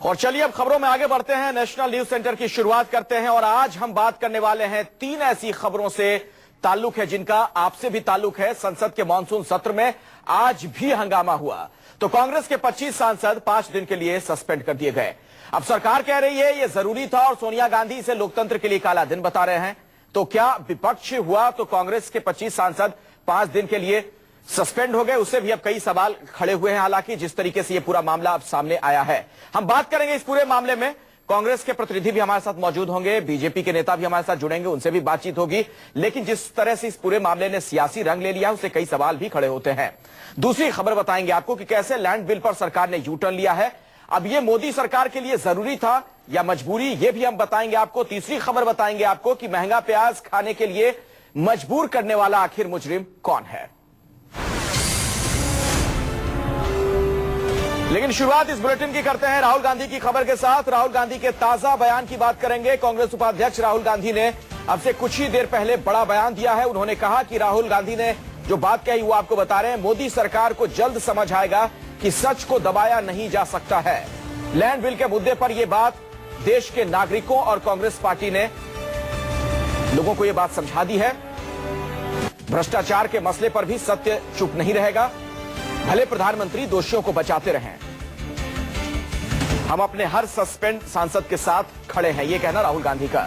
और चलिए अब खबरों में आगे बढ़ते हैं। नेशनल न्यूज सेंटर की शुरुआत करते हैं और आज हम बात करने वाले हैं 3 ऐसी खबरों से ताल्लुक है जिनका आपसे भी ताल्लुक है। संसद के मानसून सत्र में आज भी हंगामा हुआ तो कांग्रेस के 25 सांसद 5 दिन के लिए सस्पेंड कर दिए गए। अब सरकार कह रही है यह जरूरी था और सोनिया गांधी इसे लोकतंत्र के लिए काला दिन बता रहे हैं। तो क्या विपक्ष हुआ तो कांग्रेस के 25 सांसद 5 दिन के लिए सस्पेंड हो गए, उससे भी अब कई सवाल खड़े हुए हैं। हालांकि जिस तरीके से यह पूरा मामला अब सामने आया है, हम बात करेंगे इस पूरे मामले में। कांग्रेस के प्रतिनिधि भी हमारे साथ मौजूद होंगे, बीजेपी के नेता भी हमारे साथ जुड़ेंगे, उनसे भी बातचीत होगी। लेकिन जिस तरह से इस पूरे मामले ने सियासी रंग ले लिया उससे कई सवाल भी खड़े होते हैं। दूसरी खबर बताएंगे आपको कि कैसे लैंड बिल पर सरकार ने यू टर्न लिया है। अब यह मोदी सरकार के लिए जरूरी था या मजबूरी, यह भी हम बताएंगे आपको। तीसरी खबर बताएंगे आपको कि महंगा प्याज खाने के लिए मजबूर करने वाला आखिर मुजरिम कौन है। लेकिन शुरुआत इस बुलेटिन की करते हैं राहुल गांधी की खबर के साथ। राहुल गांधी के ताजा बयान की बात करेंगे। कांग्रेस उपाध्यक्ष राहुल गांधी ने अब से कुछ ही देर पहले बड़ा बयान दिया है। उन्होंने कहा कि राहुल गांधी ने जो बात कही वो आपको बता रहे हैं। मोदी सरकार को जल्द समझ आएगा कि सच को दबाया नहीं जा सकता है। लैंड बिल के मुद्दे पर यह बात देश के नागरिकों और कांग्रेस पार्टी ने लोगों को यह बात समझा दी है। भ्रष्टाचार के मसले पर भी सत्य चुप नहीं रहेगा, भले प्रधानमंत्री दोषियों को बचाते रहें। हम अपने हर सस्पेंड सांसद के साथ खड़े हैं, यह कहना राहुल गांधी का।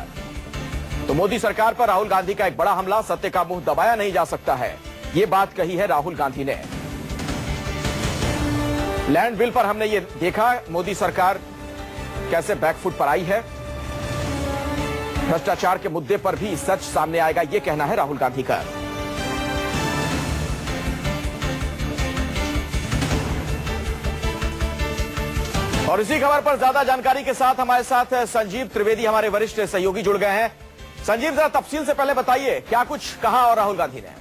तो मोदी सरकार पर राहुल गांधी का एक बड़ा हमला। सत्य का मुंह दबाया नहीं जा सकता है, यह बात कही है राहुल गांधी ने। लैंड बिल पर हमने ये देखा मोदी सरकार कैसे बैकफुट पर आई है। भ्रष्टाचार के मुद्दे पर भी सच सामने आएगा, यह कहना है राहुल गांधी का। और इसी खबर पर ज्यादा जानकारी के साथ हमारे साथ संजीव त्रिवेदी हमारे वरिष्ठ सहयोगी जुड़ गए हैं। संजीव, जरा तफसील से पहले बताइए क्या कुछ कहा और राहुल गांधी ने।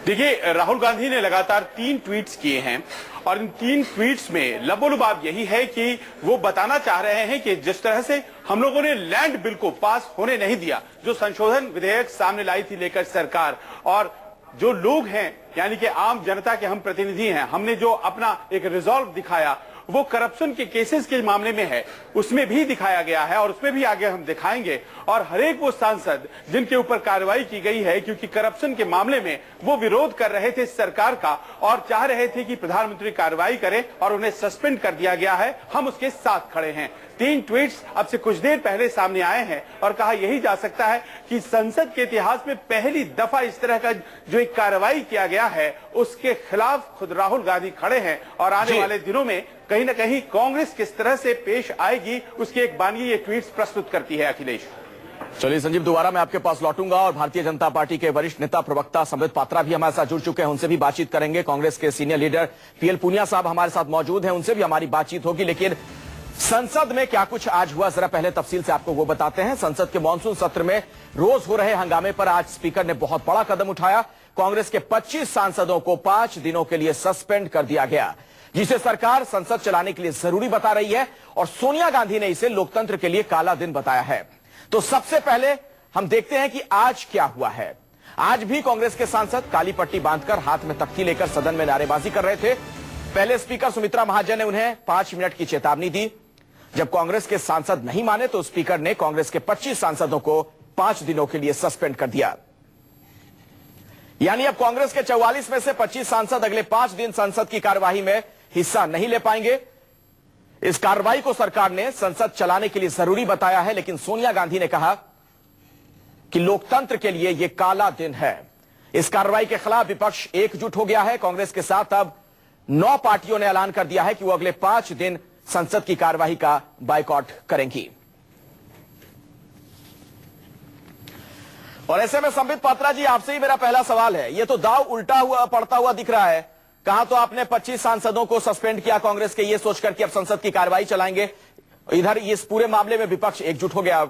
देखिए, राहुल गांधी ने लगातार 3 ट्वीट्स किए हैं और इन 3 ट्वीट्स में लबोलुबाब यही है कि वो बताना चाह रहे हैं कि जिस तरह से हम लोगों ने लैंड बिल को पास होने नहीं दिया, जो संशोधन विधेयक सामने लाई थी लेकर सरकार, और जो लोग हैं यानी कि आम जनता के हम प्रतिनिधि हैं, हमने जो अपना एक रिजॉल्व दिखाया वो करप्शन के केसेस के मामले में है, उसमें भी दिखाया गया है और उसमें भी आगे हम दिखाएंगे। और हर एक वो सांसद जिनके ऊपर कार्रवाई की गई है क्योंकि करप्शन के मामले में वो विरोध कर रहे थे सरकार का और चाह रहे थे कि प्रधानमंत्री कार्रवाई करे और उन्हें सस्पेंड कर दिया गया है, हम उसके साथ खड़े हैं। 3 ट्वीट्स अब से कुछ देर पहले सामने आए हैं और कहा यही जा सकता है कि संसद के इतिहास में पहली दफा इस तरह का जो एक कार्रवाई किया गया है उसके खिलाफ खुद राहुल गांधी खड़े हैं। और आने वाले दिनों में कहीं ना कहीं कांग्रेस किस तरह से पेश आएगी उसकी एक बानी ये ट्वीट्स प्रस्तुत करती है। अखिलेश, चलिए संजीव, दोबारा मैं आपके पास लौटूंगा और भारतीय जनता पार्टी के वरिष्ठ नेता प्रवक्ता संबित पात्रा भी हमारे साथ जुड़ चुके हैं, उनसे भी बातचीत करेंगे। कांग्रेस के सीनियर लीडर पीएल पूनिया साहब हमारे साथ मौजूद हैं, उनसे भी हमारी बातचीत होगी। लेकिन संसद में क्या कुछ आज हुआ जरा पहले तफसील से आपको वो बताते हैं। संसद के मानसून सत्र में रोज हो रहे हंगामे पर आज स्पीकर ने बहुत बड़ा कदम उठाया। कांग्रेस के 25 सांसदों को 5 दिनों के लिए सस्पेंड कर दिया गया, जिसे सरकार संसद चलाने के लिए जरूरी बता रही है और सोनिया गांधी ने इसे लोकतंत्र के लिए काला दिन बताया है। तो सबसे पहले हम देखते हैं कि आज क्या हुआ है। आज भी कांग्रेस के सांसद काली पट्टी बांधकर हाथ में तख्ती लेकर सदन में नारेबाजी कर रहे थे। पहले स्पीकर सुमित्रा महाजन ने उन्हें 5 मिनट की चेतावनी दी। जब कांग्रेस के सांसद नहीं माने तो स्पीकर ने कांग्रेस के 25 सांसदों को 5 दिनों के लिए सस्पेंड कर दिया। यानी अब कांग्रेस के 44 में से 25 सांसद अगले 5 दिन संसद की कार्यवाही में हिस्सा नहीं ले पाएंगे। इस कार्रवाई को सरकार ने संसद चलाने के लिए जरूरी बताया है, लेकिन सोनिया गांधी ने कहा कि लोकतंत्र के लिए यह काला दिन है। इस कार्रवाई के खिलाफ विपक्ष एकजुट हो गया है। कांग्रेस के साथ अब 9 पार्टियों ने ऐलान कर दिया है कि वो अगले 5 दिन संसद की कार्यवाही का बायकॉट करेंगी। और ऐसे में संबित पात्रा जी, आपसे ही मेरा पहला सवाल है। यह तो दाव उल्टा हुआ पड़ता हुआ दिख रहा है। कहां तो आपने 25 सांसदों को सस्पेंड किया कांग्रेस के, ये सोचकर कि अब संसद की कार्रवाई चलाएंगे, इधर इस पूरे मामले में विपक्ष एकजुट हो गया।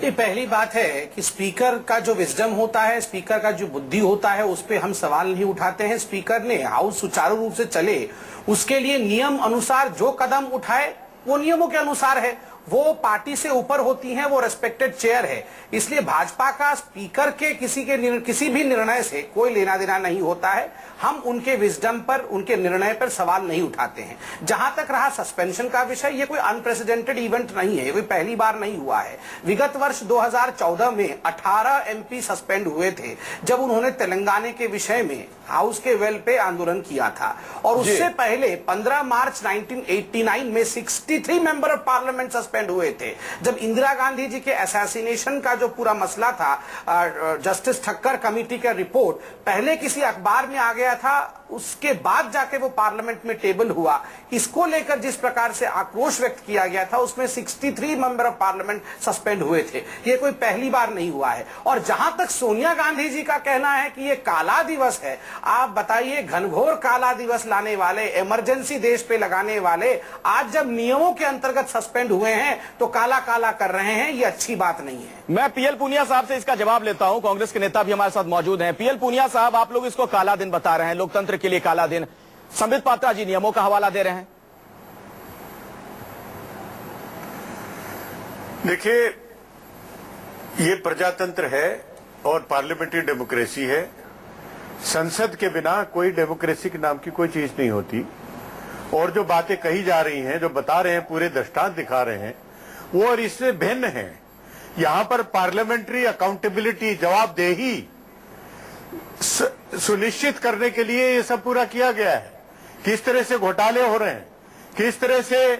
ये पहली बात है कि स्पीकर का जो विजडम होता है, स्पीकर का जो बुद्धि होता है, उस पे हम सवाल नहीं उठाते हैं। स्पीकर ने हाउस सुचारू रूप से चले उसके लिए नियम अनुसार जो कदम उठाए वो नियमों के अनुसार है। वो पार्टी से ऊपर होती हैं, वो रेस्पेक्टेड चेयर है। इसलिए भाजपा का स्पीकर के किसी भी निर्णय से कोई लेना देना नहीं होता है। हम उनके विजडम पर, उनके निर्णय पर सवाल नहीं उठाते हैं। जहां तक रहा सस्पेंशन का विषय, ये कोई अनप्रेसिडेंटेड इवेंट नहीं है, ये कोई पहली बार नहीं हुआ है। विगत वर्ष 2014 में 18 एमपी सस्पेंड हुए थे जब उन्होंने तेलंगाना के विषय में हाउस के वेल पे आंदोलन किया था। और उससे पहले 15 मार्च 1989 में 63 मेंबर ऑफ पार्लियामेंट सस्पेंड हुए थे जब इंदिरा गांधी जी के असैसिनेशन का जो पूरा मसला था, जस्टिस ठक्कर कमेटी का रिपोर्ट पहले किसी अखबार में आ गया था, उसके बाद जाके वो पार्लियामेंट में टेबल हुआ। इसको लेकर जिस प्रकार से आक्रोश व्यक्त किया गया था, उसमें 63 मेंबर ऑफ पार्लियामेंट सस्पेंड हुए थे। ये कोई पहली बार नहीं हुआ है। और जहां तक सोनिया गांधी जी का कहना है कि ये काला दिवस है, आप बताइए, घनघोर काला दिवस लाने वाले, इमरजेंसी देश पे लगाने वाले, आज जब नियमों के अंतर्गत सस्पेंड हुए हैं तो काला काला कर रहे हैं, ये अच्छी बात नहीं है। मैं पीएल पूनिया साहब से इसका जवाब लेता हूं। कांग्रेस के नेता भी हमारे साथ मौजूद हैं। पीएल पूनिया साहब, आप लोग इसको काला दिन बता रहे हैं, लोकतंत्र के लिए काला दिन। संबित पात्रा जी नियमों का हवाला दे रहे हैं। देखिए, ये प्रजातंत्र है और पार्लियामेंट्री डेमोक्रेसी है। संसद के बिना कोई डेमोक्रेसी के नाम की कोई चीज नहीं होती। और जो बातें कही जा रही हैं, जो बता रहे हैं, पूरे दृष्टांत दिखा रहे हैं, वो और इससे भिन्न है। यहां पर पार्लियामेंट्री अकाउंटेबिलिटी, जवाबदेही सुनिश्चित करने के लिए ये सब पूरा किया गया है। किस तरह से घोटाले हो रहे हैं, किस तरह से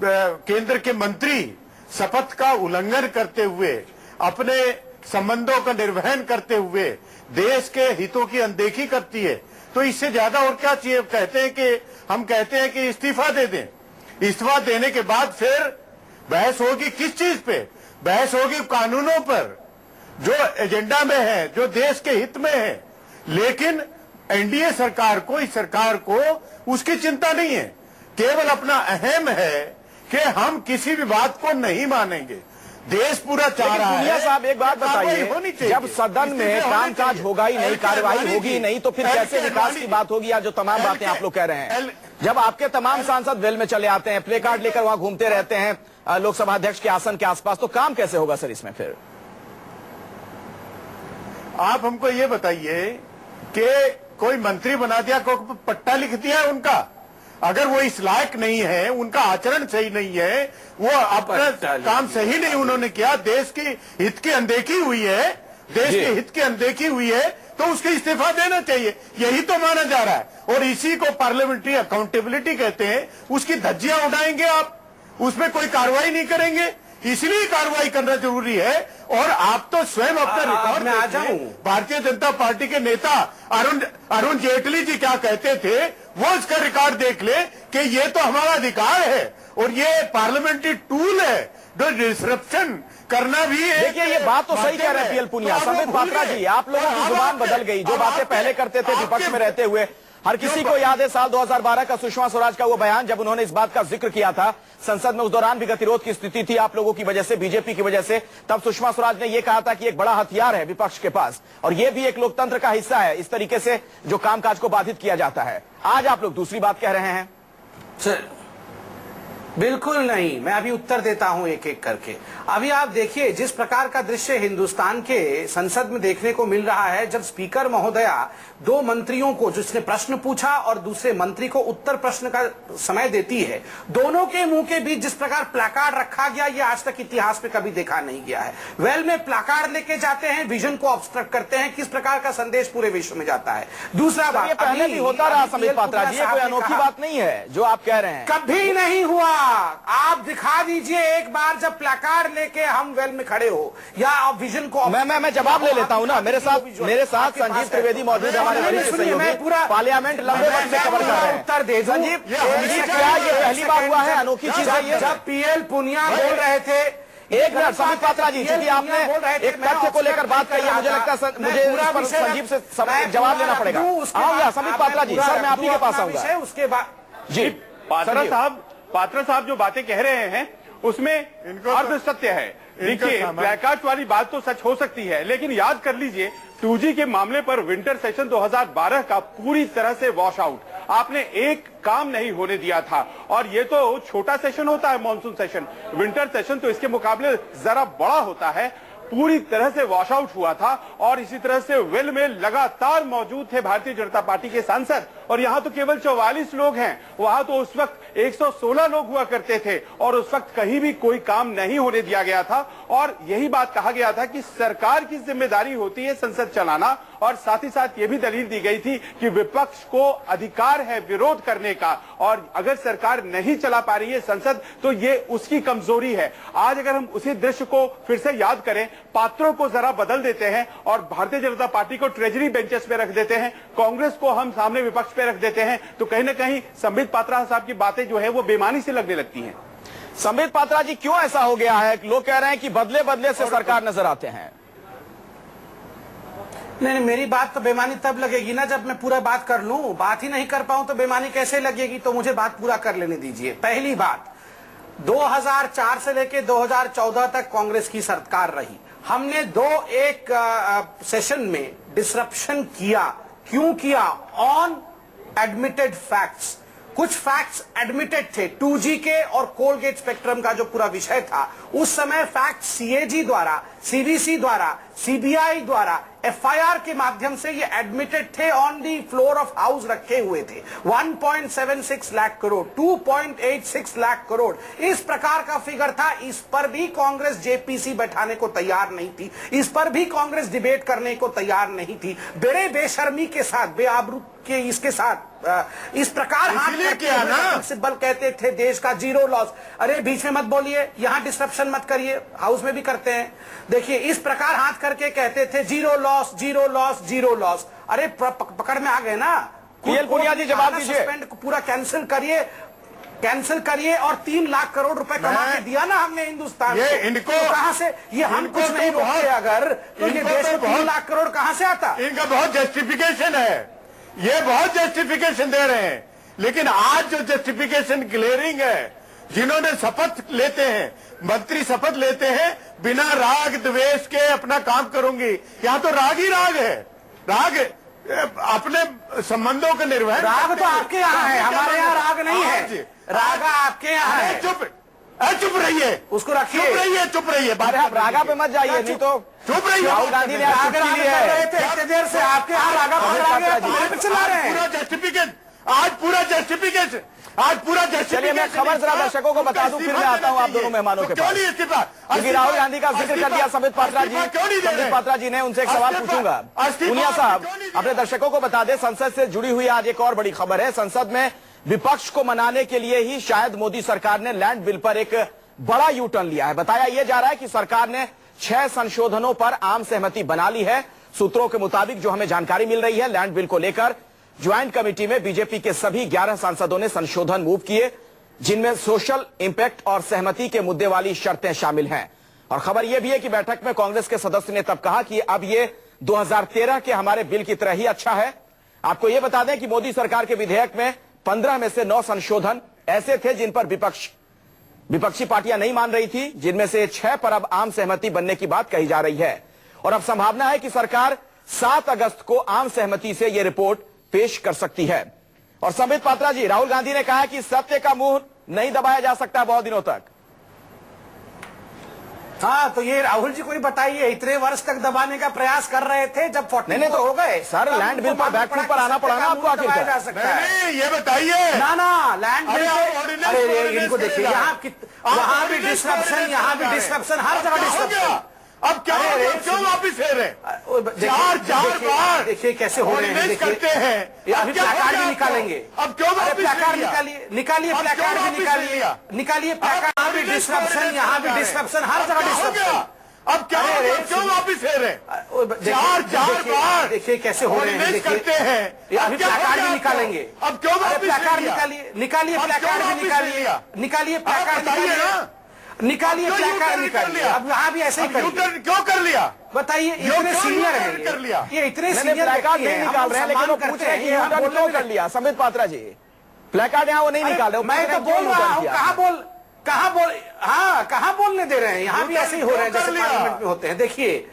केंद्र के मंत्री शपथ का उल्लंघन करते हुए, अपने संबंधों का निर्वहन करते हुए देश के हितों की अनदेखी करती है, तो इससे ज्यादा और क्या चाहिए। हम कहते हैं कि इस्तीफा दे दें। इस्तीफा देने के बाद फिर बहस होगी किस चीज पे? बहस होगी कानूनों पर, जो एजेंडा में है, जो देश के हित में है। लेकिन एनडीए सरकार को, इस सरकार को उसकी चिंता नहीं है। केवल अपना अहम है कि हम किसी भी बात को नहीं मानेंगे। देश पूरा चाह रहा है। पूनिया साहब, एक बात बताइए, जब सदन में कामकाज होगा ही नहीं, कार्यवाही होगी ही नहीं, तो फिर कैसे विकास की बात होगी? या जो तमाम बातें आप लोग कह रहे हैं, जब आपके तमाम सांसद वेल में चले आते हैं, प्ले कार्ड लेकर वहां घूमते रहते हैं लोकसभा अध्यक्ष के आसन के आसपास, तो काम कैसे होगा सर इसमें? फिर आप हमको ये बताइए कि कोई मंत्री बना दिया, कोई पट्टा लिख दिया है उनका? अगर वो इस लायक नहीं है, उनका आचरण सही नहीं है, वो अपना काम सही नहीं उन्होंने किया, देश की हित की अनदेखी हुई है, देश के हित की अनदेखी हुई है, तो उसको इस्तीफा देना चाहिए। यही तो माना जा रहा है। और इसी को पार्लियामेंट्री अकाउंटेबिलिटी कहते हैं। उसकी धज्जियां उड़ाएंगे आप, उसमें कोई कार्रवाई नहीं करेंगे। इसलिए कार्रवाई करना जरूरी है। और आप तो स्वयं अपना रिकॉर्ड में आ जाऊं, भारतीय जनता पार्टी के नेता अरुण जेटली जी क्या कहते थे, वो इसका रिकॉर्ड देख ले कि ये तो हमारा अधिकार है और ये पार्लियामेंट्री टूल है, जो डिसरप्शन करना भी है। देखिए, ये बात तो सही कह रहे हैं पीएल पूनिया। संबित पात्रा जी, आप लोगों की जुबान बदल गई। जो बातें पहले करते थे विपक्ष में रहते हुए, हर किसी को याद है साल 2012 का सुषमा स्वराज का वो बयान, जब उन्होंने इस बात का जिक्र किया था संसद में। उस दौरान भी गतिरोध की स्थिति थी आप लोगों की वजह से, बीजेपी की वजह से। तब सुषमा स्वराज ने यह कहा था कि एक बड़ा हथियार है विपक्ष के पास, और यह भी एक लोकतंत्र का हिस्सा है, इस तरीके से जो कामकाज को बाधित किया जाता है। आज आप लोग दूसरी बात कह रहे हैं। सर बिल्कुल नहीं, मैं अभी उत्तर देता हूं एक एक करके। अभी आप देखिए जिस प्रकार का दृश्य हिंदुस्तान के संसद में देखने को मिल रहा है, जब स्पीकर महोदया दो मंत्रियों को, जिसने प्रश्न पूछा और दूसरे मंत्री को उत्तर प्रश्न का समय देती है, दोनों के मुंह के बीच जिस प्रकार प्लाकार्ड रखा गया, ये आज तक इतिहास में कभी देखा नहीं गया है। वेल में प्लाकार्ड लेके जाते हैं, विजन को ऑब्स्ट्रक्ट करते हैं, किस प्रकार का संदेश पूरे विश्व में जाता है। दूसरा बात, पहले भी होता रहा संबित पात्रा जी, कोई अनोखी बात नहीं है जो आप कह रहे हैं। कभी नहीं हुआ। आप दिखा दीजिए एक बार जब प्लाकार्ड लेके हम वेल में खड़े हो, या आप विजन को। मैं जवाब ले लेता हूं ना। मेरे साथ संजीव त्रिवेदी मौजूद है, हमारे वरिष्ठ सहयोगी, पार्लियामेंट लंबे वक्त से कवर कर रहे हैं। उत्तर दे संजीव, क्या ये पहली बार हुआ है? अनोखी चीज है ये। जब पीएल पूनिया बोल रहे थे, एक मिनट संबित पात्रा जी, क्योंकि आपने एक तथ्य को लेकर बात कही है, मुझे लगता है मुझे इस पर संजीव से जवाब लेना पड़ेगा। आऊंगा संबित पात्रा जी, सर मैं आप ही के पास आऊंगा। उसके बाद जी पात्रा साहब जो बातें कह रहे हैं उसमें अर्ध सत्य है। देखिए, सामान- प्लेकार्ड वाली बात तो सच हो सकती है, लेकिन याद कर लीजिए 2G के मामले पर विंटर सेशन 2012 का पूरी तरह से वॉश आउट, आपने एक काम नहीं होने दिया था। और ये तो छोटा सेशन होता है मॉनसून सेशन, विंटर सेशन तो इसके मुकाबले जरा बड़ा होता है, पूरी तरह से वॉश आउट हुआ था। और इसी तरह से वेल में लगातार मौजूद थे भारतीय जनता पार्टी के सांसद, और यहां तो केवल 44 लोग हैं, वहां तो उस वक्त 116 लोग हुआ करते थे, और उस वक्त कहीं भी कोई काम नहीं होने दिया गया था। और यही बात कहा गया था कि सरकार की जिम्मेदारी होती है संसद चलाना, और साथ ही साथ ये भी दलील दी गई थी कि विपक्ष को अधिकार है विरोध करने का, और अगर सरकार नहीं चला पा रही है संसद तो ये उसकी कमजोरी है। आज अगर हम उसी दृश्य को फिर से याद करें, पात्रों को जरा बदल देते हैं और भारतीय जनता पार्टी को ट्रेजरी बेंचेस पे रख देते हैं, कांग्रेस को हम सामने विपक्ष पे रख देते हैं, तो कहीं ना कहीं संबित पात्रा साहब की बातें जो है वो बेमानी से लगने लगती हैं। संबित पात्रा जी, क्यों ऐसा हो गया है? लोग कह रहे हैं कि बदले बदले से सरकार नजर आते हैं। नहीं, मेरी बात तो बेमानी तब लगेगी ना जब मैं पूरा बात कर लूं। बात ही नहीं कर पाऊं तो बेमानी कैसे लगेगी? तो मुझे बात पूरा कर लेने दीजिए। पहली बात, 2004 से लेकर 2014 तक कांग्रेस की सरकार रही। हमने एक सेशन में डिसरप्शन किया। क्यों किया? On admitted facts. कुछ फैक्ट्स एडमिटेड थे, 2G के और कोलगेट स्पेक्ट्रम का जो पूरा विषय था, उस समय फैक्ट CAG द्वारा, CBC द्वारा, CBI द्वारा FIR के माध्यम से ये एडमिटेड थे, on the floor of house रखे हुए थे। 1.76 लाख करोड़, 2.86 लाख करोड़, इस प्रकार का फिगर था। इस पर भी कांग्रेस JPC बैठाने को तैयार नहीं थी, इस पर भी कांग्रेस डिबेट करने को तैयार नहीं थी। बड़े बेशर्मी के साथ, बेआबरू के इसके साथ इस प्रकार हाथ किया ना, प्रिंसिपल कहते थे देश का जीरो लॉस। अरे बीच में मत बोलिए, यहां डिस्ट्रप्शन मत करिए, हाउस में भी करते हैं। देखिए, इस प्रकार हाथ करके कहते थे zero loss, zero loss, zero loss. अरे पकड़ में आ गए ना। PL पुनिया जी, जवाब दीजिए। सस्पेंड पूरा कैंसिल करिए और 3 लाख करोड़ रुपए कमा के दिया ना हमने हिंदुस्तान ये को। इनको तो कहां से ये हम कुछ नहीं रोकते अगर, तो ये देश में 3 लाख करोड़ कहां से आता? इनका बहुत जस्टिफिकेशन है, ये बहुत जस्टिफिकेशन दे रहे हैं। लेकिन आज जो जस्टिफिकेशन क्लियरिंग है, जिन्होंने शपथ लेते हैं, मंत्री शपथ लेते हैं बिना राग द्वेष के अपना काम करूंगी, यहां तो राग ही राग है। राग अपने संबंधों का निर्वहन, राग तो आपके यहाँ है, हमारे यहाँ राग नहीं है। राग आपके यहाँ है। चुप रहिए, उसको रखिए। चुप रहिए। अरे आप रागा पे मत जाइए, नहीं तो चुप रहिए। राहुल गांधी ने आज छुट्टी ली है। इतने देर से आपके यहाँ रागा पकड़ा गया, तुम्हारे पे चला रहे हैं। पूरा जस्टिफिकेशन, आज पूरा जस्टिफिकेशन। चलिए, मैं खबर जरा दर्शकों को बता दूं, फिर मैं आता हूं आप दोनों मेहमानों के पास। क्योंकि राहुल गांधी का जिक्र कर दिया संबित पात्रा जी ने, उनसे एक सवाल पूछूंगा। पुनिया साहब, अपने दर्शकों को बता दें, संसद से जुड़ी हुई आज एक और बड़ी खबर है। संसद में विपक्ष को मनाने के लिए ही शायद मोदी सरकार ने लैंड बिल पर एक बड़ा यू टर्न लिया है। बताया यह जा रहा है कि सरकार ने 6 संशोधनों पर आम सहमति बना ली है। सूत्रों के मुताबिक जो हमें जानकारी मिल रही है, लैंड बिल को लेकर ज्वाइंट कमेटी में बीजेपी के सभी 11 सांसदों ने संशोधन मूव किए, जिनमें सोशल इंपैक्ट और सहमति के मुद्दे वाली शर्तें शामिल हैं। और खबर यह भी है कि बैठक में कांग्रेस के सदस्य ने तब कहा कि अब ये 2013 के हमारे बिल की तरह ही अच्छा है। आपको यह बता दें कि मोदी सरकार के विधेयक में 15 में से 9 संशोधन ऐसे थे जिन पर विपक्षी पार्टियां नहीं मान रही थी, जिनमें से 6 पर अब आम सहमति बनने की बात कही जा रही है। और अब संभावना है कि सरकार 7 अगस्त को आम सहमति से यह रिपोर्ट पेश कर सकती है। और संबित पात्रा जी, राहुल गांधी ने कहा कि सत्य का मुंह नहीं दबाया जा सकता बहुत दिनों तक। हाँ, तो ये राहुल जी को ही बताइए, इतने वर्ष तक दबाने का प्रयास कर रहे थे, जब 40 तो हो गए सर, लैंड बिल पर बैकफुट पर आना पड़ा ना आपको आखिरकार। जा सकता है। नहीं, ये बताइए ना लैंड बिल ऑर्डिनेंस, अरे इनको देखिए, यहाँ वहां भी डिस्ट्रप्शन, यहाँ भी डिस्ट्रप्शन, हर जगह डिस्ट्रप्शन। अब क्या क्यों वापिस है रहे? चार बार देखिए कैसे हो रहे हैं, करते हैं। अभी प्लेकार्ड भी निकालेंगे। अब क्यों प्लेकार्ड निकालिए प्लेकार्ड भी निकालिए प्लेकार्ड भी डिस्ट्रप्शन, यहाँ भी डिस्ट्रप्शन, हर जगह डिस्ट्रप्शन। अब क्या क्यों वापिस है रहे? चार बार देखिए कैसे हो रहे हैं, करते हैं। अभी प्लेकार्ड भी निकालेंगे। अब क्यों प्लेकार्ड निकालिए प्लेकार्ड भी निकालिए प्लेकार्ड निकालिए। अब यहाँ भी ऐसे ही करिए। क्यों कर लिया बताइए, इतने सीनियर है कर लिया। ये इतने सीनियर प्लेकार्ड नहीं निकाल रहे हैं, लेकिन वो पूछ रहे हैं कि यूटर्न क्यों कर लिया। संबित पात्रा जी, प्लेकार्ड यहाँ वो नहीं निकाल रहे। मैं तो बोल रहा हूँ, कहाँ बोलने दे रहे हैं? यहाँ भी ऐसे ही हो रहे हैं जैसे पार्लियामेंट में होते हैं। देखिए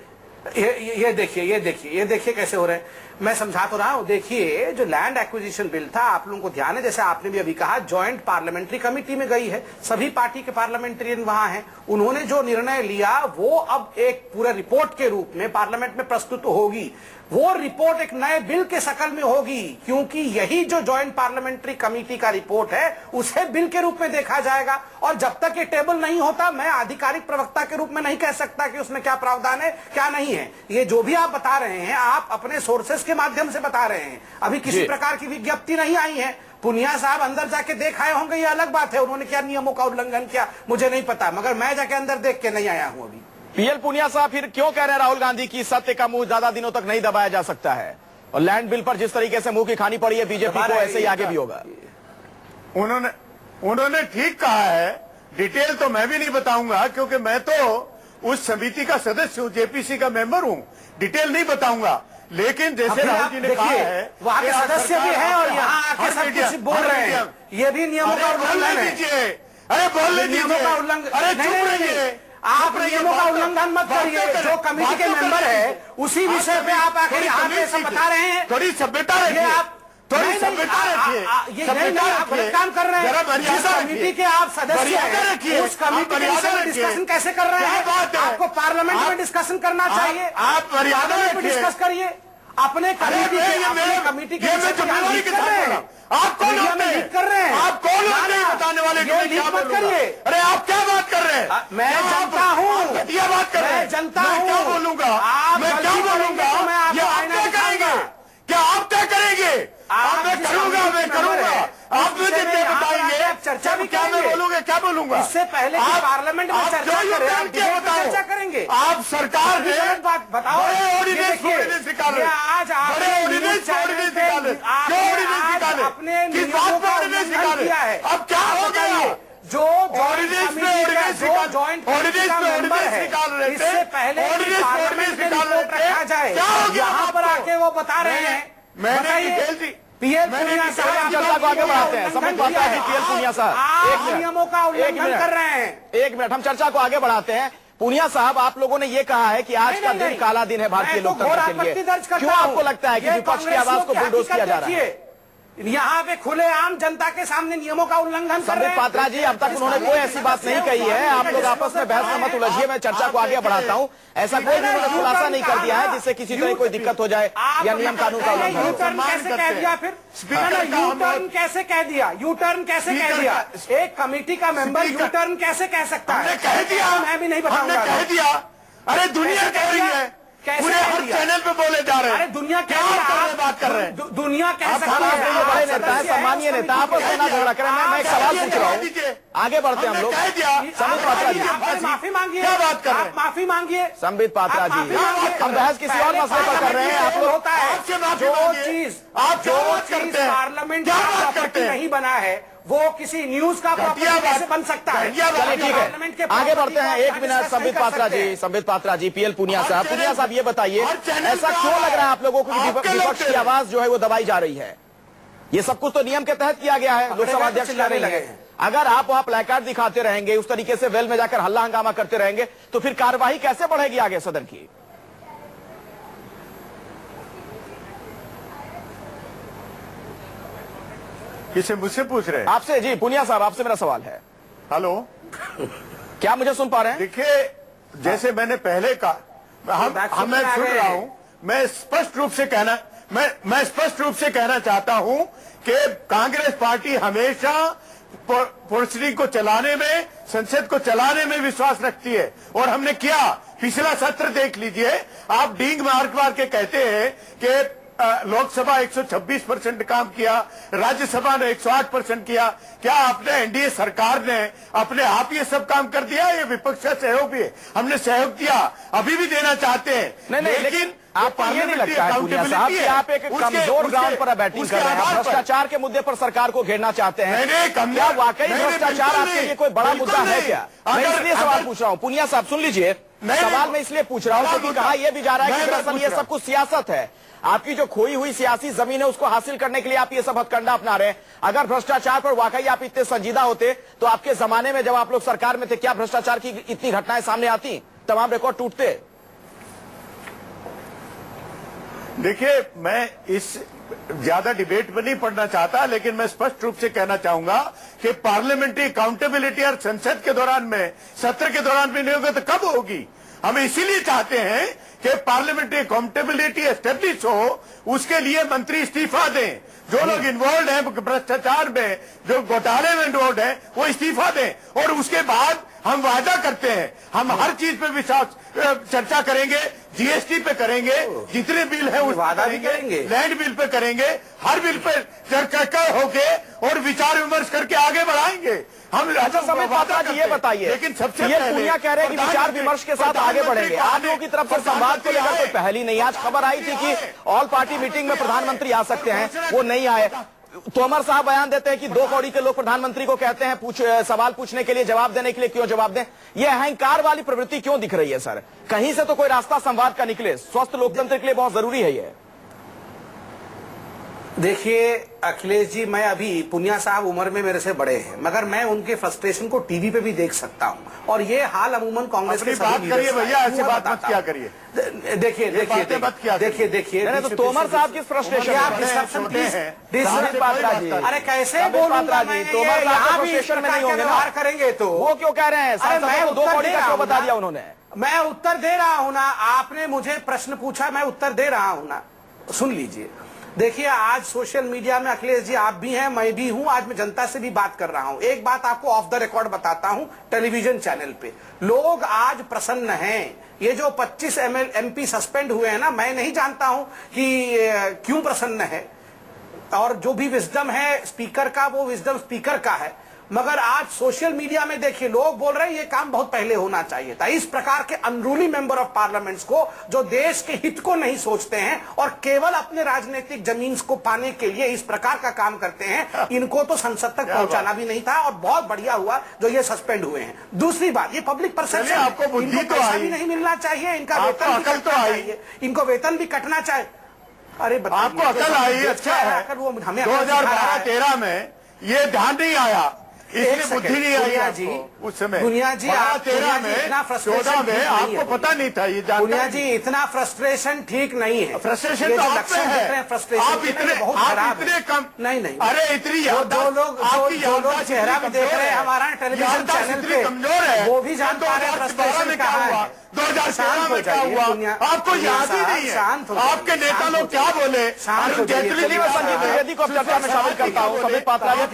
ये देखिए कैसे हो रहे हैं। मैं समझा तो रहा हूं। देखिए जो लैंड एक्विजिशन बिल था, आप लोगों को ध्यान है, जैसे आपने भी अभी कहा, जॉइंट पार्लियामेंट्री कमेटी में गई है, सभी पार्टी के पार्लियामेंटेरियन वहां हैं। उन्होंने जो निर्णय लिया वो अब एक पूरा रिपोर्ट के रूप में पार्लियामेंट में प्रस्तुत होगी। वो रिपोर्ट एक नए बिल के शक्ल में होगी, क्योंकि यही जो जॉइंट पार्लियामेंट्री कमेटी का रिपोर्ट है उसे बिल के रूप में देखा जाएगा। और जब तक ये टेबल नहीं होता, मैं आधिकारिक प्रवक्ता के रूप में नहीं कह सकता कि उसमें क्या प्रावधान है क्या नहीं है। ये जो भी आप बता रहे हैं, आप अपने सोर्सेस के माध्यम से बता रहे हैं। अभी किसी प्रकार की विज्ञप्ति नहीं आई है। पुनिया साहब अंदर जाके देख आए होंगे, ये अलग बात है। उन्होंने क्या नियमों का उल्लंघन किया मुझे नहीं पता, मगर मैं जाके अंदर देख के नहीं आया हूं अभी। पीएल पुनिया साहब फिर क्यों कह रहे हैं राहुल गांधी की सत्य का मुंह ज्यादा दिनों तक नहीं दबाया जा सकता है, और लैंड बिल पर जिस तरीके से मुंह की खानी पड़ी है बीजेपी को, ऐसे ही आगे भी होगा? उन्होंने ठीक कहा है। डिटेल तो मैं भी नहीं बताऊंगा, क्योंकि मैं तो उस समिति का सदस्य हूं, जेपीसी का मेंबर हूं। डिटेल नहीं बताऊंगा, लेकिन जैसे राहुल जी ने कहा है, वहां के सदस्य भी हैं और यहाँ आके सब कुछ बोल रहे हैं। ये भी नियमों का उल्लंघन है। अरे बोल लीजिए, नियमों का उल्लंघन। अरे चुप रहिए, आप नियमों का उल्लंघन मत करिए। जो कमेटी के मेंबर है उसी विषय पे आप आखिर यहाँ पे सब बता रहे हैं। थोड़ी सभ्यता रखिए, थोड़ी सभ्यता रखिए। आप गलत काम कर रहे हैं। जिस कमेटी के आप सदस्य हैं, उस कमेटी में डिस्कशन कैसे कर रहे हैं? आपको पार्लियामेंट में डिस्कसन करना चाहिए। आप मर्यादा में डिस्कस करिए अपने कमेटी के जिम्मेदारी के साथ। आप कौन कर रहे हैं? आप कौन बताने वाले? क्या बात करिए? अरे आप क्या बात कर रहे हैं? मैं जनता हूँ, घटिया बात कर रहे हैं। जनता मैं क्या बोलूंगा? मैं क्या बोलूंगा? ये आप क्या करेंगे? क्या आप क्या करेंगे? मैं करूंगा। आप मुझे बताएंगे चर्चा भी क्या मैं बोलूंगा? क्या बोलूंगा? इससे पहले पार्लियामेंट में चर्चा करेंगे। आप सरकार ने बात बताओ। बड़े ऑर्डिनेंस निकाले, आज बड़े ऑर्डिनेंस निकाले, क्यों ऑर्डिनेंस निकाले? अपने किस बात पर ऑर्डिनेंस निकाले? अब क्या हो गया? जो ऑर्डिनेंस में ऑर्डिनेंस निकाल रहे थे, इससे पहले ऑर्डिनेंस निकाल रहे थे, रखा जाए, क्या हो गया? यहाँ पर आके वो बता रहे हैं। मैंने पीएल पुनिया साहब चर्चा को आगे बढ़ाते हैं। समझ पाता है पीएल पुनिया साहब, नियमों का उल्लंघन कर रहे हैं। एक मिनट, हम चर्चा को आगे बढ़ाते हैं। पुनिया साहब, आप लोगों ने ये कहा है कि आज का दिन काला दिन है भारतीय लोकतंत्र के लिए। क्यों आपको लगता है कि विपक्ष की आवाज को बुलडोज किया जा रहा है? यहाँ पे खुलेआम जनता के सामने नियमों का उल्लंघन कर रहे संबित हैं। पात्रा जी, अब तक उन्होंने कोई ऐसी बात नहीं कही है। आप लोग आपस में बहस में मत उलझिए, मैं चर्चा को आगे बढ़ाता हूँ। ऐसा कोई भी उन्होंने खुलासा नहीं कर दिया है जिससे किसी तरह कोई दिक्कत हो जाए या नियम कानून का उल्लंघन हो। यूटर्न कैसे कह दिया? फिर यूटर्न कैसे कह दिया? यूटर्न कैसे कह दिया? एक कमेटी का मेंबर यूटर्न कैसे कह सकता है? कह दिया, मैं भी नहीं बताऊंगा। कह दिया। अरे दुनिया कह रही है, पूरे हर चैनल पे बोले जा रहे हैं। अरे दुनिया क्या बात कर रहे हैं? दुनिया कह सकती है। बड़े नेता है, सम्मानीय नेता, आपस में ना झगड़ा करें। मैं एक सवाल पूछ रहा हूँ, आगे बढ़ते हैं हम लोग। संबित पात्रा जी, माफी मांगिए। क्या बात कर रहे हैं? माफी मांगिए। संबित पात्रा जी, हम बहस किसी और मसले पर कर रहे हैं। आप लोग होता है जो चीज पार्लियामेंट का प्रॉपर्टी नहीं बना है, वो किसी न्यूज का प्रॉपर्टी कैसे बन सकता है? चलिए ठीक है, आगे बढ़ते हैं। एक मिनट, संबित पात्रा जी, संबित पात्रा जी, पीएल पुनिया साहब। पुनिया साहब, ये बताइए, ऐसा क्यों लग रहा है आप लोगों को कि विपक्ष की आवाज जो है वो दबाई जा रही है? ये सब कुछ तो नियम के तहत किया गया है, लोकसभा अध्यक्ष लगे हैं। अगर आप वहां प्लेकार्ड दिखाते रहेंगे, उस तरीके से वेल में जाकर हल्ला हंगामा करते रहेंगे, तो फिर कार्यवाही कैसे बढ़ेगी आगे सदन की? किसे? मुझसे पूछ रहे हैं? आपसे जी, पुनिया साहब, आपसे मेरा सवाल है। हेलो, क्या मुझे सुन पा रहे हैं? देखिए, जैसे मैंने पहले कहा, मैं सुन रहा हूं। मैं स्पष्ट रूप से कहना चाहता हूं कि कांग्रेस पार्टी हमेशा प्रोसीडिंग को चलाने में, संसद को चलाने में विश्वास रखती है, और हमने किया। पिछला सत्र देख लीजिए। आप डींग मार के कहते हैं कि लोकसभा 126% काम किया, राज्यसभा ने 108% किया। क्या आपने एनडीए सरकार ने अपने आप ये सब काम कर दिया? ये विपक्ष का सहयोग भी है, हमने सहयोग दिया, अभी भी देना चाहते हैं। लेकिन आपको ये नहीं लगता है पुनिया साहब कि आप एक कमजोर ग्राउंड पर बैटिंग कर रहे हैं? भ्रष्टाचार के मुद्दे पर सरकार को घेरना चाहते हैं? क्या वाकई भ्रष्टाचार आपके लिए कोई बड़ा मुद्दा है क्या? मैं इसलिए सवाल पूछ रहा हूं। पुनिया साहब सुन लीजिए, सवाल मैं इसलिए पूछ रहा हूं क्योंकि कहा यह भी जा रहा है कि दरअसल ये सब कुछ सियासत है। आपकी जो खोई हुई सियासी जमीन है उसको हासिल करने के लिए आप ये सब हथकंडा अपना रहे हैं। अगर भ्रष्टाचार पर वाकई आप इतने संजीदा होते तो आपके जमाने में जब आप लोग सरकार में थे क्या भ्रष्टाचार की इतनी घटनाएं सामने आती, तमाम रिकॉर्ड टूटते? देखिए, मैं इस ज्यादा डिबेट में नहीं पढ़ना चाहता, लेकिन मैं स्पष्ट रूप से कहना चाहूंगा कि पार्लियामेंट्री अकाउंटेबिलिटी और संसद के दौरान में, सत्र के दौरान में नहीं होगी तो कब होगी? हम इसीलिए चाहते हैं कि पार्लियामेंट्री अकाउंटेबिलिटी एस्टेब्लिश हो, उसके लिए मंत्री इस्तीफा दें। जो लोग इन्वॉल्व हैं भ्रष्टाचार में, जो घोटाले में इन्वॉल्व हैं, वो इस्तीफा दें और उसके बाद हम वादा करते हैं हम हर चीज पे विश्वास चर्चा करेंगे, जीएसटी पे करेंगे, जितने बिल है उस वादा भी करेंगे, लैंड बिल पे करेंगे, हर बिल पे चर्चा होके और विचार विमर्श करके आगे बढ़ाएंगे हम। अच्छा समय पात्रा जी ये बताइए, लेकिन सबसे ये पूनिया कह रहे हैं कि विचार विमर्श के साथ आगे बढ़ेंगे। आप लोगों की तरफ से संवाद को लेकर कोई पहल ही नहीं। आज खबर आई थी कि ऑल पार्टी मीटिंग में प्रधानमंत्री आ सकते हैं, वो नहीं आए। तोमर साहब बयान देते हैं कि 2 कौड़ी के लोग प्रधानमंत्री को कहते हैं सवाल पूछने के लिए, जवाब देने के लिए क्यों जवाब दें। ये अहंकार वाली प्रवृत्ति क्यों दिख रही है सर? कहीं से तो कोई रास्ता संवाद का निकले। स्वस्थ लोकतंत्र के लिए बहुत जरूरी है ये। देखिए अखिलेश जी, मैं अभी पुनिया साहब उम्र में मेरे से बड़े हैं, मगर मैं उनके फ्रस्ट्रेशन को टीवी पे भी देख सकता हूं और ये हाल अमूमन कांग्रेस के बात करिए भैया, ऐसे बात मत क्या करिए। देखिए तो तोमर साहब की फ्रस्ट्रेशन अरे कैसे बोलूंगा मैं? तोमर साहब फ्रस्ट्रेशन में नहीं होंगे ना, करेंगे तो वो क्यों कह रहे हैं? मैं 2 कौड़ी का क्यों बता दिया उन्होंने? मैं उत्तर दे रहा हूं ना, आपने मुझे प्रश्न पूछा, मैं उत्तर दे रहा हूं ना, सुन लीजिए। देखिए आज सोशल मीडिया में अखिलेश जी आप भी हैं, मैं भी हूं, आज मैं जनता से भी बात कर रहा हूं। एक बात आपको ऑफ द रिकॉर्ड बताता हूं, टेलीविजन चैनल पे लोग आज प्रसन्न हैं। ये जो 25 MP सस्पेंड हुए हैं ना, मैं नहीं जानता हूं कि क्यों प्रसन्न है, और जो भी विजडम है स्पीकर का, वो विजडम स्पीकर का है। मगर आज सोशल मीडिया में देखिए लोग बोल रहे हैं ये काम बहुत पहले होना चाहिए था। इस प्रकार के अनरूली मेंबर ऑफ पार्लियामेंट्स को, जो देश के हित को नहीं सोचते हैं और केवल अपने राजनीतिक जमीन को पाने के लिए इस प्रकार का काम करते हैं, इनको तो संसद तक पहुंचाना भी नहीं था। और बहुत बढ़िया हुआ जो ये सस्पेंड हुए हैं। दूसरी बात, ये पब्लिक परसेप्शन, आपको बुद्धि तो भी नहीं मिलना चाहिए, इनका वेतन भी कटना चाहिए, इनको वेतन भी कटना चाहिए। अरे आपको अकल आई, अच्छा है। 2012-13 में ये ध्यान नहीं आया, इसलिए बुद्धि नहीं आई जी उस समय। दुनिया जी, 13 में, 14 में आपको पता नहीं था ये जानकारी। दुनिया जी, इतना फ्रस्ट्रेशन ठीक नहीं है। फ्रस्ट्रेशन तो आप में है, आप इतने कम नहीं। अरे इतनी दो लोग चेहरा भी देख रहे हैं हमारा टेलीविजन चैनल पे, कमजोर है, वो भी जानते हैं फ्रस्ट्रेशन क्या हुआ, 2013 में क्या हुआ, आपको याद ही नहीं है। आपके नेता लोग क्या बोले। संजीव द्विवेदी को चर्चा में शामिल करता हूँ। संबित पात्रा जी,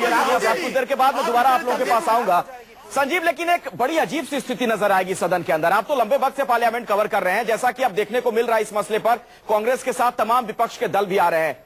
कुछ देर के बाद मैं दोबारा आप लोगों के पास आऊंगा। संजीव, लेकिन एक बड़ी अजीब सी स्थिति नजर आएगी सदन के अंदर। आप तो लंबे वक्त से पार्लियामेंट कवर कर रहे हैं, जैसा कि अब देखने को मिल रहा है इस मसले पर कांग्रेस के साथ तमाम विपक्ष के दल भी आ रहे हैं।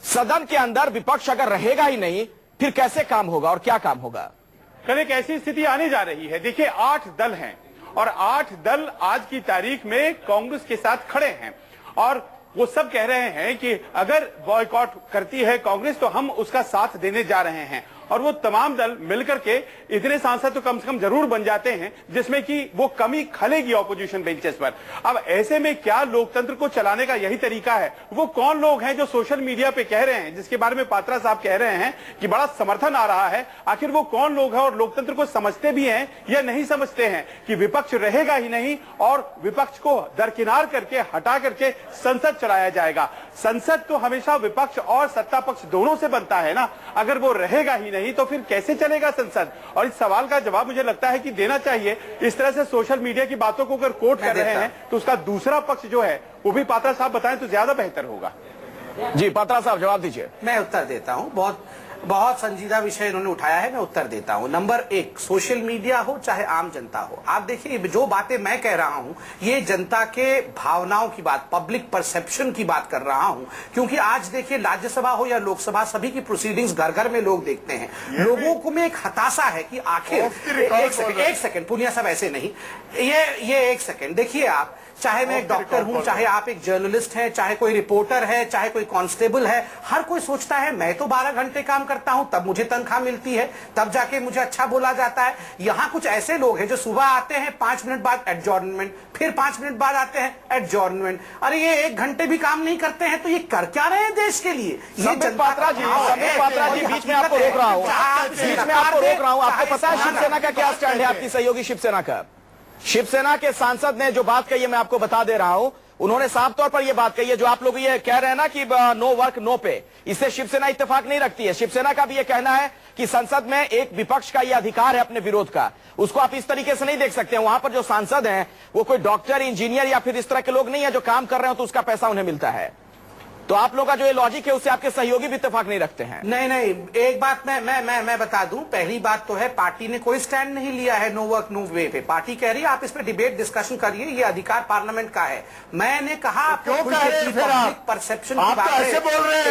सदन के अंदर विपक्ष अगर रहेगा ही नहीं, फिर कैसे काम होगा और क्या काम होगा? कल एक ऐसी स्थिति आने जा रही है। देखिए 8 दल हैं और 8 दल आज की तारीख में कांग्रेस के साथ खड़े हैं और वो सब कह रहे हैं कि अगर बॉयकॉट करती है कांग्रेस तो हम उसका साथ देने जा रहे हैं। और वो तमाम दल मिलकर के इतने सांसद तो कम से कम जरूर बन जाते हैं जिसमें कि वो कमी खलेगी ऑपोजिशन बेंचेस पर। अब ऐसे में क्या लोकतंत्र को चलाने का यही तरीका है? वो कौन लोग हैं जो सोशल मीडिया पे कह रहे हैं, जिसके बारे में पात्रा साहब कह रहे हैं कि बड़ा समर्थन आ रहा है, आखिर वो कौन लोग हैं और लोकतंत्र को समझते भी हैं या नहीं समझते हैं कि विपक्ष रहेगा ही नहीं और विपक्ष को दरकिनार करके हटा करके संसद चलाया जाएगा। संसद तो हमेशा विपक्ष और सत्ता पक्ष दोनों से बनता है ना, अगर वो रहेगा ही नहीं तो फिर कैसे चलेगा संसद? और इस सवाल का जवाब मुझे लगता है कि देना चाहिए। इस तरह से सोशल मीडिया की बातों को अगर कोट कर रहे हैं तो उसका दूसरा पक्ष जो है वो भी पात्रा साहब बताएं तो ज्यादा बेहतर होगा। जी पात्रा साहब जवाब दीजिए। मैं उत्तर देता हूं। बहुत संजीदा विषय इन्होंने उठाया है, मैं उत्तर देता हूं। नंबर 1, सोशल मीडिया हो चाहे आम जनता हो, आप देखिए जो बातें मैं कह रहा हूं ये जनता के भावनाओं की बात, पब्लिक परसेप्शन की बात कर रहा हूं। क्योंकि आज देखिए राज्यसभा हो या लोकसभा, सभी की प्रोसीडिंग्स घर घर में लोग देखते हैं। लोगों को में एक हताशा है कि आखिर एक सेकंड पुनिया साहब ऐसे नहीं, ये 1 सेकंड देखिए आप, चाहे मैं एक डॉक्टर हूं, चाहे आप एक जर्नलिस्ट हैं, चाहे कोई रिपोर्टर है, चाहे कोई कांस्टेबल है, हर कोई सोचता है मैं तो 12 घंटे काम करता हूं, तब मुझे तनख्वाह मिलती है, तब जाके मुझे अच्छा बोला जाता है। यहां कुछ ऐसे लोग हैं जो सुबह आते हैं, 5 मिनट बाद एडजॉर्नमेंट, फिर 5 मिनट बाद आते हैं एडजॉर्नमेंट। अरे ये 1 घंटे भी काम नहीं करते हैं तो ये कर क्या रहे हैं देश के लिए? ये संबित पात्रा जी, बीच में आपको रोक रहा हूं, आपको पता है शिवसेना का क्या स्टैंड है? आपकी सहयोगी शिवसेना का, शिवसेना के सांसद ने जो बात कही है मैं आपको बता दे रहा हूं। उन्होंने साफ तौर पर यह बात कही है, जो आप लोग ये कह रहे हैं ना कि नो वर्क नो पे, इससे शिवसेना इत्तेफाक नहीं रखती है। शिवसेना का भी यह कहना है कि संसद में एक विपक्ष का यह अधिकार है अपने विरोध का, उसको आप इस तरीके से नहीं देख सकते हैं। वहां पर जो सांसद हैं वो कोई डॉक्टर, इंजीनियर या फिर इस तरह के लोग नहीं है जो काम कर रहे हो तो उसका पैसा उन्हें मिलता है। तो आप लोगों का जो ये लॉजिक है उससे आपके सहयोगी भी इत्तेफाक नहीं रखते हैं। नहीं, एक बात मैं बता दूं। पहली बात तो है पार्टी ने कोई स्टैंड नहीं लिया है नो वर्क नो वे पे। पार्टी कह रही है आप इस पे डिबेट डिस्कशन करिए, ये अधिकार पार्लियामेंट का है। मैंने कहा क्यों कह रहे हैं फिर आप? परसेप्शन की आप बात तो ऐसे बोल रहे हैं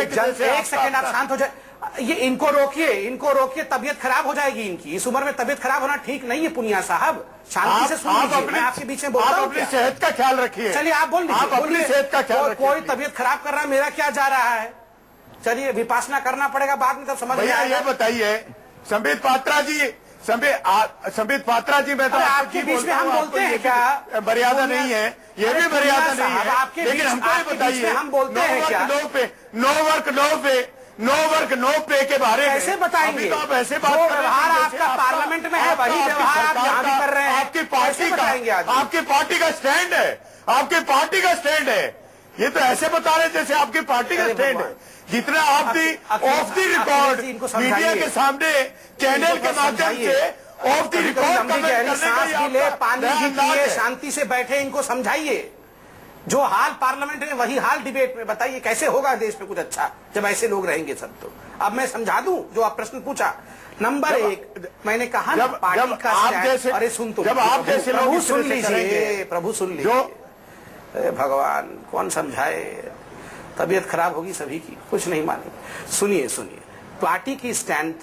एक सेकंड आप शांत हो जाए। ये इनको रोकिए, तबियत खराब हो जाएगी इनकी। इस उम्र में तबियत खराब होना ठीक नहीं है पुनिया साहब, शांति से सुन लीजिए। मैं आपके बीच में बोलता हूं, अपनी सेहत का ख्याल रखिए। चलिए आप बोल लीजिए, आप अपनी सेहत का ख्याल रखिए। कोई तबियत खराब कर रहा है, मेरा क्या जा रहा है? चलिए विपासना करना पड़ेगा बाद में, तब समझ में आएगा। ये बताइए संबित पात्रा जी, संबित पात्रा जी, मैं तो आपके बीच में हम बोलते हैं क्या? मर्यादा नहीं है, ये भी मर्यादा नहीं है। आपके लेकिन हमको ये बताइए हम बोलते हैं क्या? नो वर्क नो पे के बारे में कैसे बताएंगे? तो आप ऐसे बात जो कर रहे हैं व्यवहार जैसे आपका पार्लियामेंट में है वही व्यवहार आप यहाँ भी कर रहे हैं। आपकी पार्टी का स्टैंड है, आपकी पार्टी का स्टैंड है। ये तो ऐसे बता रहे जैसे आपकी पार्टी का स्टैंड है। जितना आप the of the record media के सामने चैनल के माध्यम से ऑफ द रिकॉर्ड सांस भी ले, पानी भी पिए, शांति से बैठे, इनको समझाइए। जो हाल पार्लियामेंट में वही हाल डिबेट में। बताइए कैसे होगा देश में कुछ अच्छा जब ऐसे लोग रहेंगे सब? तो अब मैं समझा दूं जो आप प्रश्न पूछा। नंबर 1 मैंने कहा ना पार्टी का स्टैंड। अरे सुन तो, जब आप जैसे लोग सुन लीजिए, प्रभु सुन लीजिए। भगवान कौन समझाए, तबीयत खराब होगी सभी की, कुछ नहीं मानेंगे। सुनिए, पार्टी की स्टैंड,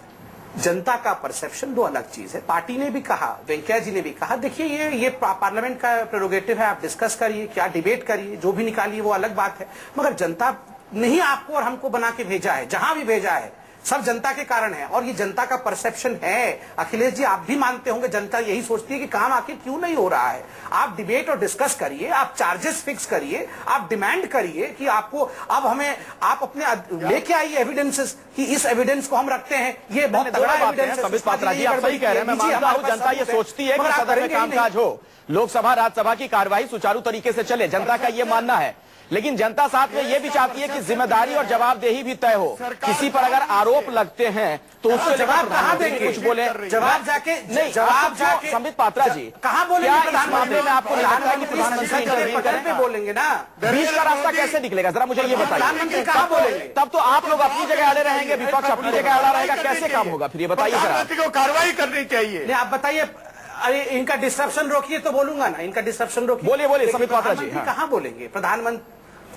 जनता का परसेप्शन दो अलग चीज है। पार्टी ने भी कहा, वेंकैया जी ने भी कहा, देखिए ये पार्लियामेंट का प्रेरोगेटिव है, आप डिस्कस करिए, क्या डिबेट करिए, जो भी निकालिए वो अलग बात है। मगर जनता ने ही आपको और हमको बना के भेजा है, जहां भी भेजा है सब जनता के कारण है। और ये जनता का परसेप्शन है। अखिलेश जी आप भी मानते होंगे जनता यही सोचती है कि काम आखिर क्यों नहीं हो रहा है। आप डिबेट और डिस्कस करिए, आप चार्जेस फिक्स करिए, आप डिमांड करिए कि आपको अब हमें आप अपने लेके आइए एविडेंसेस कि इस एविडेंस को हम रखते हैं। ये बहुत तगड़ा एविडेंस है। संबित पात्रा जी आप सही कह रहे हैं, मैं मानता हूं जनता ये सोचती है कि सदन में कामकाज हो, लोकसभा राज्यसभा की कार्यवाही सुचारू तरीके से चले, जनता का ये मानना है। लेकिन जनता साथ में ये भी चाहती है कि जिम्मेदारी और जवाबदेही भी तय हो। किसी पर अगर आरोप लगते हैं तो उसके जवाब कहां देंगे? कुछ बोले जवाब जाके नहीं, जवाब जाके संबित पात्रा जी कहां बोलेंगे? इस मामले में आपको नहीं लगता कि प्रधानमंत्री बोलेंगे ना? बीच का रास्ता कैसे निकलेगा जरा मुझे ये बताइए। प्रधानमंत्री कहां बोलेंगे? तब तो आप लोग अपनी जगह अड़े रहेंगे, विपक्ष अपनी जगह अड़ा रहेगा, कैसे काम होगा फिर ये बताइए जरा। को कार्रवाई करनी चाहिए। आप बताइए। अरे इनका डिस्ट्रप्शन रोकिए तो बोलूंगा ना, इनका डिस्ट्रप्शन रोकिए। बोलिए संबित पात्रा जी। कहां बोलेंगे?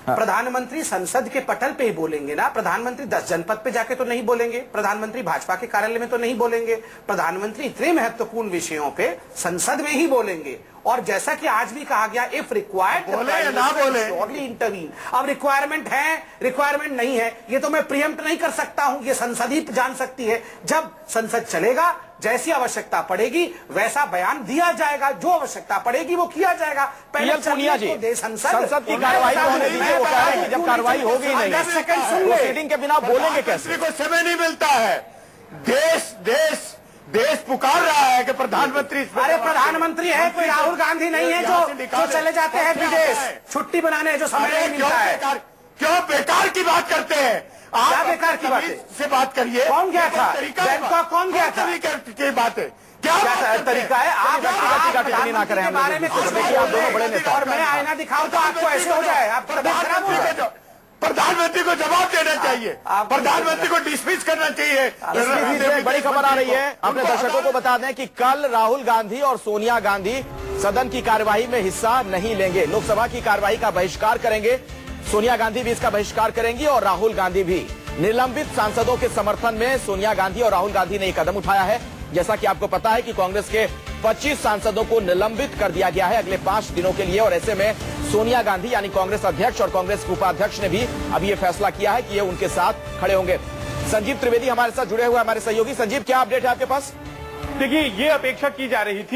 प्रधानमंत्री संसद के पटल पे ही बोलेंगे ना। प्रधानमंत्री 10 जनपद पे जाके तो नहीं बोलेंगे, प्रधानमंत्री भाजपा के कार्यालय में तो नहीं बोलेंगे। प्रधानमंत्री इतने महत्वपूर्ण विषयों पे संसद में ही बोलेंगे। और जैसा कि आज भी कहा गया, इफ रिक्वायर्ड बोले या ना बोले इंटरवीन। अब रिक्वायरमेंट है, रिक्वायरमेंट नहीं है, ये तो मैं प्रियम्प्ट नहीं कर सकता हूं, ये संसद ही जान सकती है। जब संसद चलेगा, जैसी आवश्यकता पड़ेगी वैसा बयान दिया जाएगा, जो आवश्यकता पड़ेगी वो किया जाएगा। पहले पुनिया जी संसद की कार्रवाई होने दीजिए। वो कह रहे हैं कि जब कार्रवाई होगी नहीं, 10 सेकंड सुन ले। प्रोसीडिंग के बिना बोलेंगे कैसे? को समय नहीं मिलता है। देश पुकार रहा है कि प्रधानमंत्री। अरे प्रधानमंत्री है कोई राहुल गांधी नहीं है जो चले जाते हैं विदेश छुट्टी बनाने, जो समय नहीं मिलता है। क्यों बेकार की बात करते हैं क्या बेकार की बात से बात करिए। कौन गया था बैंकॉक? कौन गया था? की बात है क्या तरीका है? आप टिप्पणी ना करें बारे में कुछ आप दोनों बड़े नेता और मैं आईना दिखाऊं तो आपको ऐसे हो जाए, आप प्रधानमंत्री को जवाब देना चाहिए, प्रधानमंत्री को डिसमिस करना चाहिए। बड़ी खबर आ रही है, अपने दर्शकों को बता दें कि कल राहुल गांधी और सोनिया गांधी सदन की कार्यवाही में हिस्सा नहीं लेंगे, लोकसभा की कार्यवाही का बहिष्कार करेंगे। सोनिया गांधी भी इसका बहिष्कार करेंगी और राहुल गांधी भी। निलंबित सांसदों के समर्थन में सोनिया गांधी और राहुल गांधी ने एक कदम उठाया है। जैसा कि आपको पता है कि कांग्रेस के 25 सांसदों को निलंबित कर दिया गया है अगले 5 दिनों के लिए, और ऐसे में सोनिया गांधी यानी कांग्रेस अध्यक्ष और कांग्रेस के उपाध्यक्ष ने भी अभी यह फैसला किया है कि ये उनके साथ खड़े होंगे। संजीव त्रिवेदी हमारे साथ जुड़े हुए हमारे सहयोगी। संजीव, क्या अपडेट है आपके पास? देखिए, ये अपेक्षा की जा रही थी